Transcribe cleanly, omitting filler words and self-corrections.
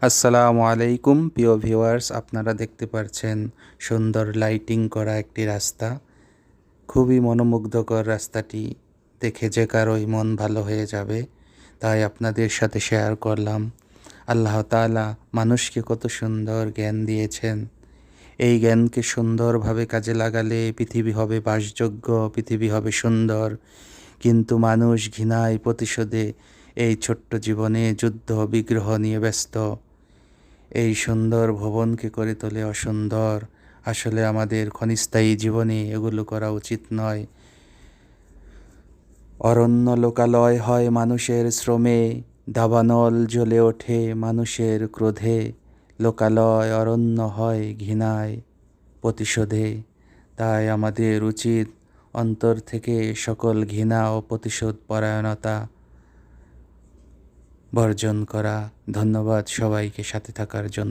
আসসালামু আলাইকুম প্রিয় ভিউয়ার্স, আপনারা দেখতে পাচ্ছেন সুন্দর লাইটিং করা একটি রাস্তা। খুবই মনোমুগ্ধকর রাস্তাটি দেখে যে কারোই মন ভালো হয়ে যাবে, তাই আপনাদের সাথে শেয়ার করলাম। আল্লাহ তাআলা মানুষকে কত সুন্দর জ্ঞান দিয়েছেন। এই জ্ঞানকে সুন্দরভাবে কাজে লাগালে পৃথিবী হবে বাসযোগ্য, পৃথিবী হবে সুন্দর। কিন্তু মানুষ ঘৃণায়, প্রতিশোধে এই ছোট্ট জীবনে যুদ্ধ বিগ্রহ নিয়ে ব্যস্ত। এই সুন্দর ভবনকে করে তোলে অসুন্দর। আসলে আমাদের ক্ষণস্থায়ী জীবনে এগুলো করা উচিত নয়। অরণ্য লোকালয় হয় মানুষের শ্রমে, দাবানল জ্বলে ওঠে মানুষের ক্রোধে। লোকালয় অরণ্য হয় ঘৃণায়, প্রতিশোধে। তাই আমাদের উচিত অন্তর থেকে সকল ঘৃণা ও প্রতিশোধ পরায়ণতা বর্জন করা। ধন্যবাদ সবাইকে সাথে থাকার জন্য।